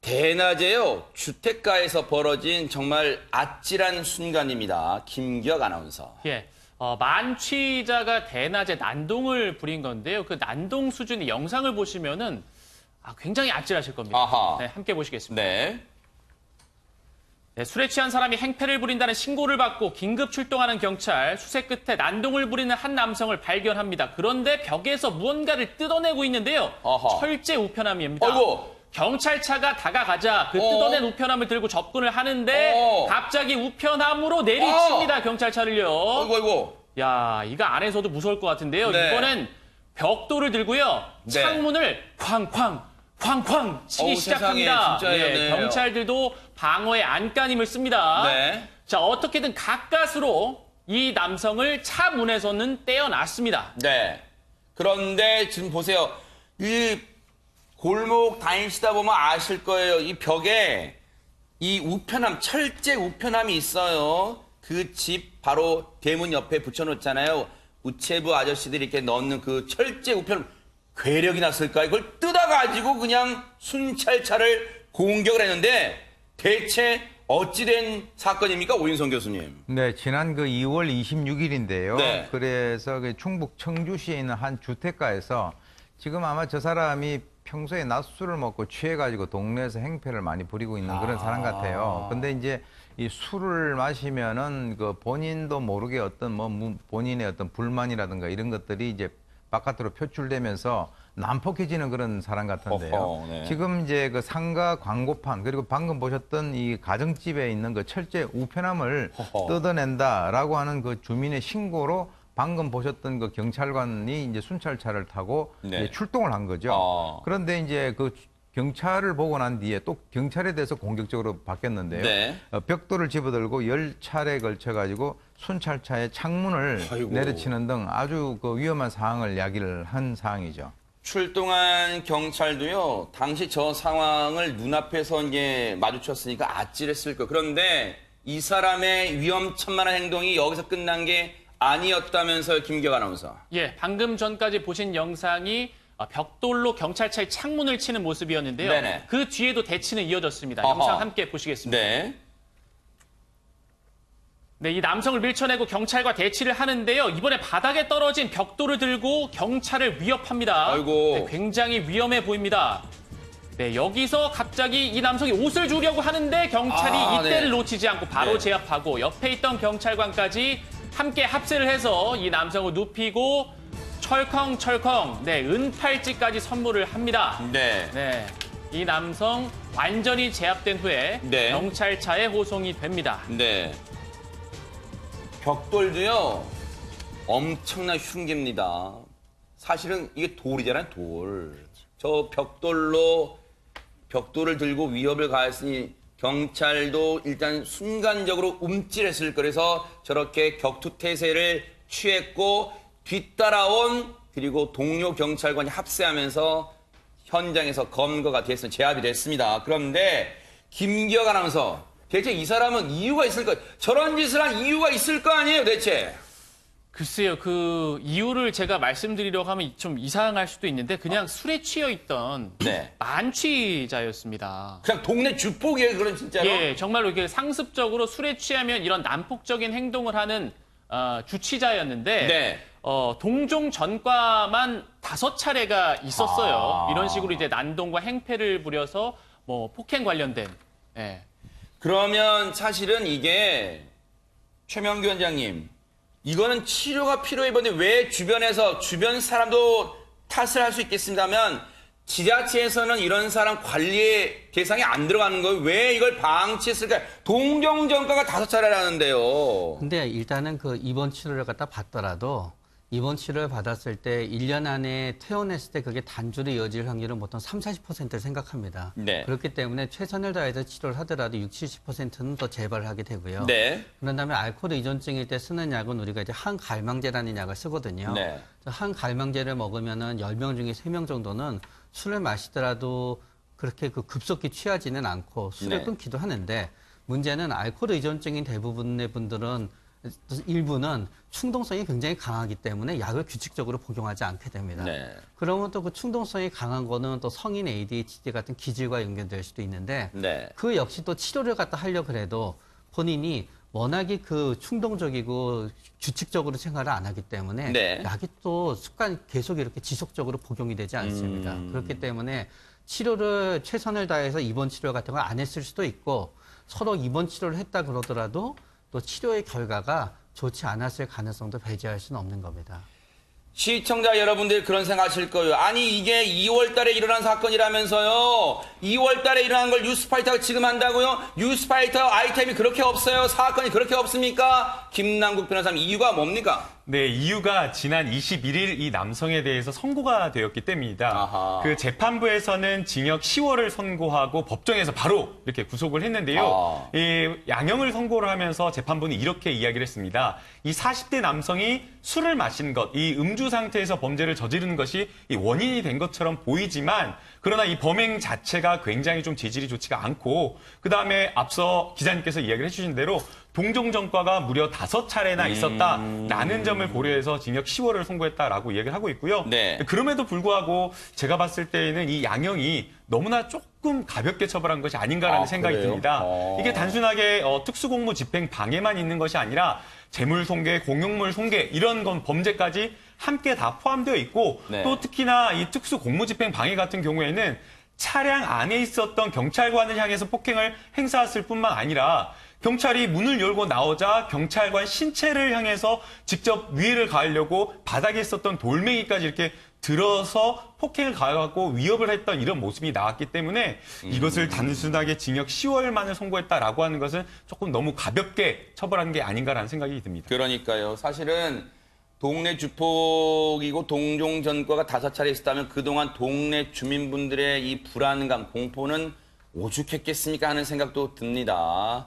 대낮에요. 주택가에서 벌어진 정말 아찔한 순간입니다. 김기혁 아나운서. 예, 만취자가 대낮에 난동을 부린 건데요. 그 난동 수준의 영상을 보시면은 굉장히 아찔하실 겁니다. 아하. 네, 함께 보시겠습니다. 네. 네, 술에 취한 사람이 행패를 부린다는 신고를 받고 긴급 출동하는 경찰, 수색 끝에 난동을 부리는 한 남성을 발견합니다. 그런데 벽에서 무언가를 뜯어내고 있는데요. 아하. 철제 우편함입니다. 아이고. 경찰차가 다가가자 그 뜯어낸 우편함을 들고 접근을 하는데 갑자기 우편함으로 내리칩니다. 경찰차를요. 아이고. 야, 이거 안에서도 무서울 것 같은데요. 네. 이번엔 벽돌을 들고요. 네. 창문을 쾅쾅 치기 시작합니다. 세상에, 진짜요. 네. 경찰들도 방어의 안간힘을 씁니다. 네. 자, 어떻게든 가까스로 이 남성을 차 문에서는 떼어놨습니다. 네. 그런데 지금 보세요. 이 골목 다니시다 보면 아실 거예요. 이 벽에 이 우편함, 철제 우편함이 있어요. 그 집 바로 대문 옆에 붙여놓잖아요. 우체부 아저씨들이 이렇게 넣는 그 철제 우편함. 괴력이 났을까? 이걸 뜯어가지고 그냥 순찰차를 공격을 했는데 대체 어찌된 사건입니까? 오인성 교수님. 네, 지난 그 2월 26일인데요. 네. 그래서 그 충북 청주시에 있는 한 주택가에서 지금 아마 저 사람이 평소에 낮술을 먹고 취해가지고 동네에서 행패를 많이 부리고 있는 그런 사람 같아요. 근데 이제 이 술을 마시면은 그 본인도 모르게 어떤 본인의 어떤 불만이라든가 이런 것들이 이제 바깥으로 표출되면서 난폭해지는 그런 사람 같은데요. 어허, 네. 지금 이제 그 상가 광고판 그리고 방금 보셨던 이 가정집에 있는 그 철제 우편함을 뜯어낸다라고 하는 그 주민의 신고로 방금 보셨던 그 경찰관이 이제 순찰차를 타고 네. 이제 출동을 한 거죠. 그런데 이제 그 경찰을 보고 난 뒤에 또 경찰에 대해서 공격적으로 바뀌었는데요. 네. 벽돌을 집어들고 10차례에 걸쳐가지고 순찰차의 창문을 아이고. 내려치는 등 아주 그 위험한 상황을 이야기를 한 상황이죠. 출동한 경찰도요, 당시 저 상황을 눈앞에서 이제 마주쳤으니까 아찔했을 거예요. 그런데 이 사람의 위험천만한 행동이 여기서 끝난 게 아니었다면서요, 김기혁 아나운서. 예, 방금 전까지 보신 영상이 벽돌로 경찰차의 창문을 치는 모습이었는데요. 네네. 그 뒤에도 대치는 이어졌습니다. 어허. 영상 함께 보시겠습니다. 네. 네, 이 남성을 밀쳐내고 경찰과 대치를 하는데요. 이번에 바닥에 떨어진 벽돌을 들고 경찰을 위협합니다. 아이고. 네, 굉장히 위험해 보입니다. 네, 여기서 갑자기 이 남성이 옷을 주려고 하는데 경찰이 이때를 놓치지 않고 바로 네. 제압하고 옆에 있던 경찰관까지 함께 합세를 해서 이 남성을 눕히고 철컹철컹 은팔찌까지 선물을 합니다. 네. 네, 이 남성 완전히 제압된 후에 네. 경찰차에 호송이 됩니다. 네. 벽돌도요, 엄청난 흉기입니다. 사실은 이게 돌이잖아요, 돌. 저 벽돌을 들고 위협을 가했으니 경찰도 일단 순간적으로 움찔했을 거라서 저렇게 격투태세를 취했고 뒤따라온 그리고 동료 경찰관이 합세하면서 현장에서 검거가 됐습니다. 제압이 됐습니다. 그런데 김기혁 아나운서, 대체 이 사람은 이유가 있을까? 저런 짓을 한 이유가 있을 거 아니에요, 대체? 글쎄요, 그 이유를 제가 말씀드리려고 하면 좀 이상할 수도 있는데 그냥 술에 취해 있던 네. 만취자였습니다. 그냥 동네 주폭이에요, 그런 진짜로? 예, 정말로 이렇게 상습적으로 술에 취하면 이런 난폭적인 행동을 하는 주치자였는데 네. 동종 전과만 5차례가 있었어요. 이런 식으로 이제 난동과 행패를 부려서 뭐 폭행 관련된. 예. 그러면 사실은 이게 최명규 원장님, 이거는 치료가 필요해 보는데 왜 주변 사람도 탓을 할 수 있겠습니다만 지자체에서는 이런 사람 관리의 대상에 안 들어가는 거예요. 왜 이걸 방치했을까요? 동종전과가 5차례라는데요. 근데 일단은 그 입원 치료를 갖다 받더라도 입원 치료를 받았을 때 1년 안에 퇴원했을 때 그게 단주로 이어질 확률은 보통 30~40%를 생각합니다. 네. 그렇기 때문에 최선을 다해서 치료를 하더라도 60~70%는 더 재발을 하게 되고요. 네. 그런 다음에 알코올 의존증일 때 쓰는 약은 우리가 이제 항갈망제라는 약을 쓰거든요. 네. 항갈망제를 먹으면은 10명 중에 3명 정도는 술을 마시더라도 그렇게 그 급속히 취하지는 않고 술을 네. 끊기도 하는데 문제는 알코올 의존증인 대부분의 분들은 일부는 충동성이 굉장히 강하기 때문에 약을 규칙적으로 복용하지 않게 됩니다. 네. 그러면 또 그 충동성이 강한 거는 또 성인 ADHD 같은 기질과 연결될 수도 있는데 네. 그 역시 또 치료를 갖다 하려고 해도 본인이 워낙에 그 충동적이고 규칙적으로 생활을 안 하기 때문에 네. 약이 또 습관 계속 이렇게 지속적으로 복용이 되지 않습니다. 그렇기 때문에 치료를 최선을 다해서 입원 치료 같은 걸 안 했을 수도 있고 서로 입원 치료를 했다 그러더라도 또 치료의 결과가 좋지 않았을 가능성도 배제할 수는 없는 겁니다. 시청자 여러분들 그런 생각하실 거예요. 아니 이게 2월 달에 일어난 사건이라면서요. 2월 달에 일어난 걸 뉴스파이터가 지금 한다고요? 뉴스파이터 아이템이 그렇게 없어요? 사건이 그렇게 없습니까? 김남국 변호사님 이유가 뭡니까? 네, 이유가 지난 21일 이 남성에 대해서 선고가 되었기 때문입니다. 아하. 그 재판부에서는 징역 10월을 선고하고 법정에서 바로 이렇게 구속을 했는데요. 이 양형을 선고를 하면서 재판부는 이렇게 이야기를 했습니다. 이 40대 남성이 술을 마신 것, 이 음주 상태에서 범죄를 저지른 것이 이 원인이 된 것처럼 보이지만 그러나 이 범행 자체가 굉장히 좀 재질이 좋지가 않고 그다음에 앞서 기자님께서 이야기를 해주신 대로 동종 전과가 무려 5차례나 있었다라는 점을 고려해서 징역 10월을 선고했다라고 이야기를 하고 있고요. 네. 그럼에도 불구하고 제가 봤을 때에는 이 양형이 너무나 조금 가볍게 처벌한 것이 아닌가라는 생각이 그래요? 듭니다. 이게 단순하게 특수공무 집행 방해만 있는 것이 아니라 재물손괴, 공용물 손괴 이런 건 범죄까지 함께 다 포함되어 있고 네. 또 특히나 이 특수공무집행 방해 같은 경우에는 차량 안에 있었던 경찰관을 향해서 폭행을 행사했을 뿐만 아니라 경찰이 문을 열고 나오자 경찰관 신체를 향해서 직접 위해를 가하려고 바닥에 있었던 돌멩이까지 이렇게 들어서 폭행을 가하고 위협을 했던 이런 모습이 나왔기 때문에 이것을 단순하게 징역 10월만을 선고했다라고 하는 것은 조금 너무 가볍게 처벌한 게 아닌가라는 생각이 듭니다. 그러니까요. 사실은 동네 주폭이고 동종 전과가 5차례 있었다면 그동안 동네 주민분들의 이 불안감, 공포는 오죽했겠습니까 하는 생각도 듭니다.